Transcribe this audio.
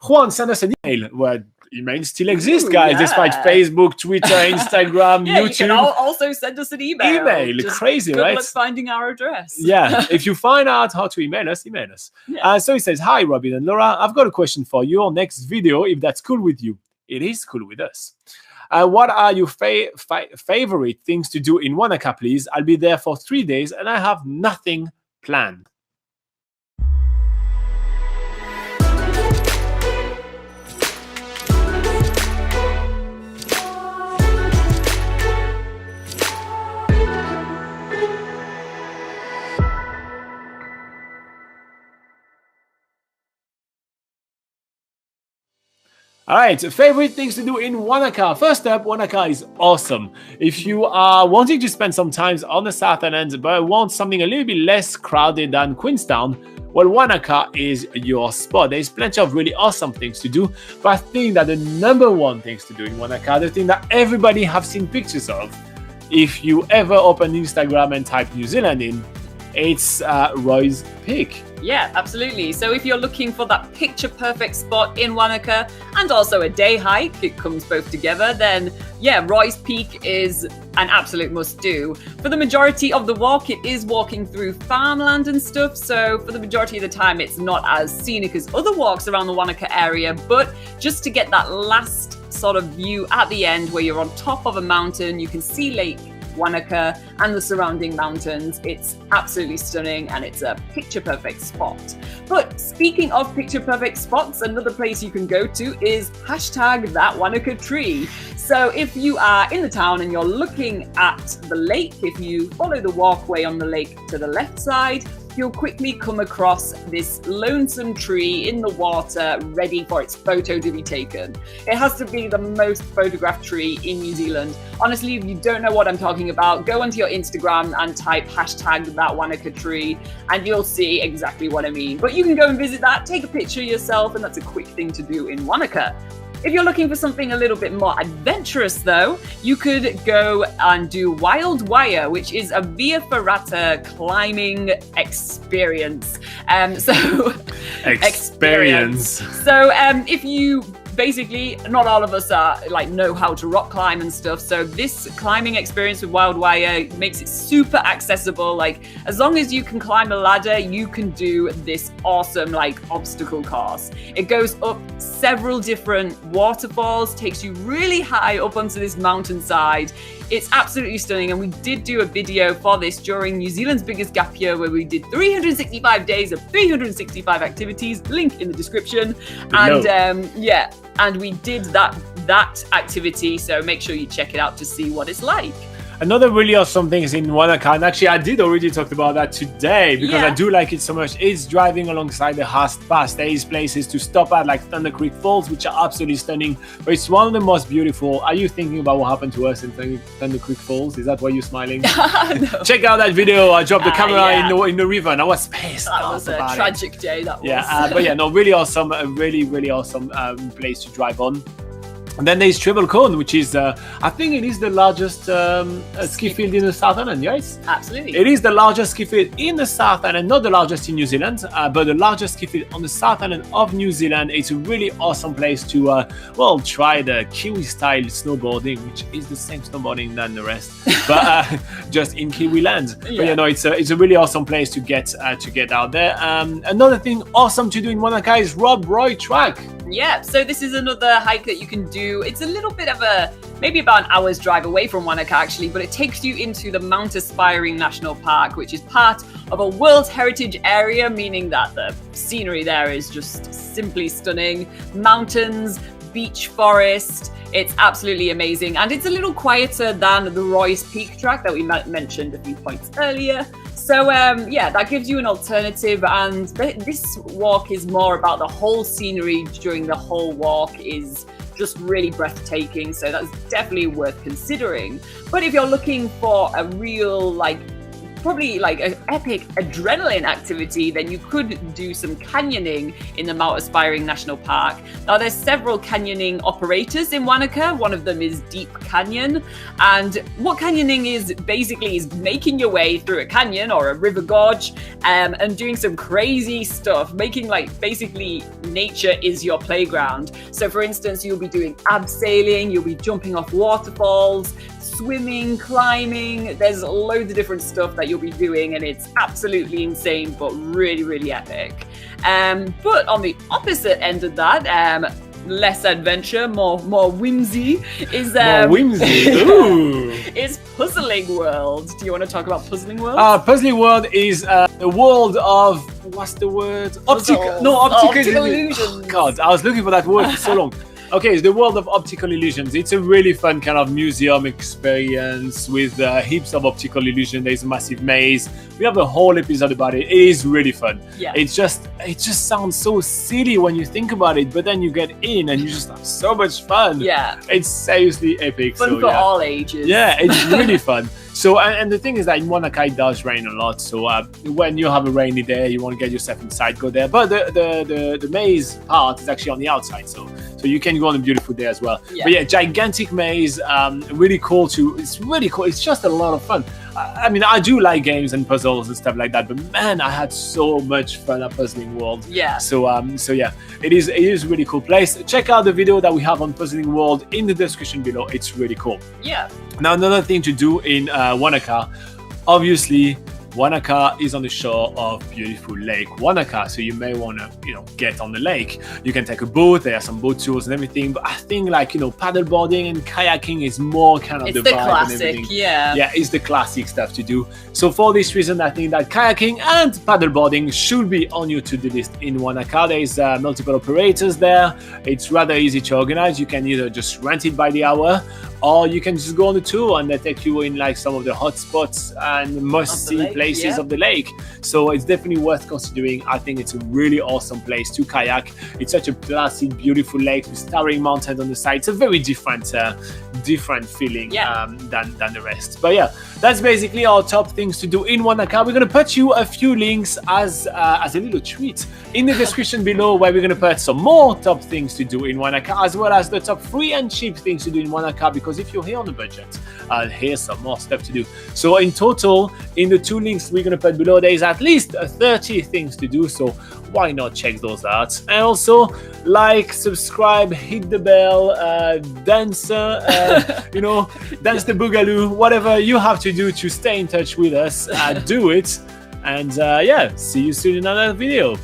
Juan sent us an email. Well, emails still exist, guys, despite Facebook, Twitter, Instagram, YouTube. You can also send us an email. Crazy, good right? luck finding our address. Yeah, if you find out how to email us, email us. Yeah. So he says, hi, Robin and Laura. I've got a question for your next video, if that's cool with you. It is cool with us. What are your favorite things to do in Wanaka, please? I'll be there for 3 days and I have nothing planned. All right, favorite things to do in Wanaka. First up, Wanaka is awesome. If you are wanting to spend some time on the southern end, but want something a little bit less crowded than Queenstown, well, Wanaka is your spot. There's plenty of really awesome things to do, but I think that the number one things to do in Wanaka, the thing that everybody have seen pictures of, if you ever open Instagram and type New Zealand in, it's Roy's Peak. Yeah, absolutely. So if you're looking for that picture-perfect spot in Wanaka and also a day hike, it comes both together, then yeah, Roy's Peak is an absolute must-do. For the majority of the walk, it is walking through farmland and stuff, so for the majority of the time, it's not as scenic as other walks around the Wanaka area, but just to get that last sort of view at the end where you're on top of a mountain, you can see Lake Wanaka and the surrounding mountains. It's absolutely stunning and it's a picture perfect spot. But speaking of picture perfect spots, another place you can go to is #ThatWanakaTree. So if you are in the town and you're looking at the lake, if you follow the walkway on the lake to the left side, you'll quickly come across this lonesome tree in the water ready for its photo to be taken. It has to be the most photographed tree in New Zealand. Honestly, if you don't know what I'm talking about, go onto your Instagram and type #ThatWanakaTree and you'll see exactly what I mean. But you can go and visit that, take a picture yourself, and that's a quick thing to do in Wanaka. If you're looking for something a little bit more adventurous though, you could go and do Wild Wire, which is a via ferrata climbing experience. Experience. So if you basically, not all of us are know how to rock climb and stuff. So this climbing experience with Wild Wire makes it super accessible. As long as you can climb a ladder, you can do this awesome obstacle course. It goes up several different waterfalls, takes you really high up onto this mountainside. It's absolutely stunning, and we did do a video for this during New Zealand's biggest gap year where we did 365 days of 365 activities, link in the description. And and we did that activity, so make sure you check it out to see what it's like. Another really awesome thing is in Wanaka, and actually I did already talk about that today because I do like it so much, is driving alongside the Haast Pass. There is places to stop at like Thunder Creek Falls, which are absolutely stunning, but it's one of the most beautiful. Are you thinking about what happened to us in Thunder Creek Falls? Is that why you're smiling? No. Check out that video. I dropped the camera in the river and I was pissed. That was a tragic day, that was. But really awesome, a really awesome place to drive on. And then there's Treble Cone, which is, I think it is the largest ski field in the South Island, yes? Absolutely. It is the largest ski field in the South Island, not the largest in New Zealand, but the largest ski field on the South Island of New Zealand. It's a really awesome place to, try the Kiwi-style snowboarding, which is the same snowboarding than the rest, but just in Kiwi land. Yeah. But it's a really awesome place to get out there. Another thing awesome to do in Wanaka is Rob Roy Track. Yeah, so this is another hike that you can do. It's a little bit of maybe about an hour's drive away from Wanaka actually, but it takes you into the Mount Aspiring National Park, which is part of a World Heritage Area, meaning that the scenery there is just simply stunning. Mountains, beech forest, it's absolutely amazing. And it's a little quieter than the Roy's Peak track that we mentioned a few points earlier. So that gives you an alternative, and this walk is more about the whole scenery during the whole walk is just really breathtaking, so that's definitely worth considering. But if you're looking for a real probably like an epic adrenaline activity, then you could do some canyoning in the Mount Aspiring National Park. Now, there's several canyoning operators in Wanaka. One of them is Deep Canyon. And what canyoning is basically is making your way through a canyon or a river gorge and doing some crazy stuff, making like basically nature is your playground. So for instance, you'll be doing abseiling, you'll be jumping off waterfalls, swimming, climbing. There's loads of different stuff that you'll be doing, and it's absolutely insane, but really, really epic. But on the opposite end of that, less adventure, more whimsy is more whimsy. Ooh. Is Puzzling World. Do you want to talk about Puzzling World? Puzzling World is the world of, what's the word? Optical illusions. Oh, God, I was looking for that word for so long. Okay, it's the world of optical illusions. It's a really fun kind of museum experience with heaps of optical illusion. There's a massive maze. We have a whole episode about it. It is really fun. Yeah. It just sounds so silly when you think about it, but then you get in and you just have so much fun. Yeah. It's seriously epic. Fun for all ages. Yeah, it's really fun. So, and the thing is that in Wanaka it does rain a lot. So when you have a rainy day, you want to get yourself inside, go there. But the maze part is actually on the outside. So you can go on a beautiful day as well. Yeah. But yeah, gigantic maze, really cool too. It's really cool. It's just a lot of fun. I mean, I do like games and puzzles and stuff like that, but man, I had so much fun at Puzzling World. Yeah. So yeah, it is a really cool place. Check out the video that we have on Puzzling World in the description below. It's really cool. Yeah. Now, another thing to do in Wanaka, obviously, Wanaka is on the shore of beautiful Lake Wanaka, so you may want to, get on the lake. You can take a boat. There are some boat tours and everything, but I think paddleboarding and kayaking is more kind of it's the the vibe classic, and everything. yeah, it's the classic stuff to do. So for this reason, I think that kayaking and paddleboarding should be on your to-do list in Wanaka. There is multiple operators there. It's rather easy to organize. You can either just rent it by the hour, or you can just go on the tour and they take you in like some of the hot spots and must-see places of the lake. So it's definitely worth considering. I think it's a really awesome place to kayak. It's such a placid, beautiful lake with towering mountains on the side. It's a very different feeling than the rest. But yeah, that's basically our top things to do in Wanaka. We're going to put you a few links as a little treat in the description below, where we're going to put some more top things to do in Wanaka, as well as the top free and cheap things to do in Wanaka, because if you're here on a budget, here's some more stuff to do. So in total, in the two links we're going to put below, there is at least 30 things to do, so why not check those out? And also, like, subscribe, hit the bell, dance dance the boogaloo, whatever you have to do to stay in touch with us, do it. And see you soon in another video.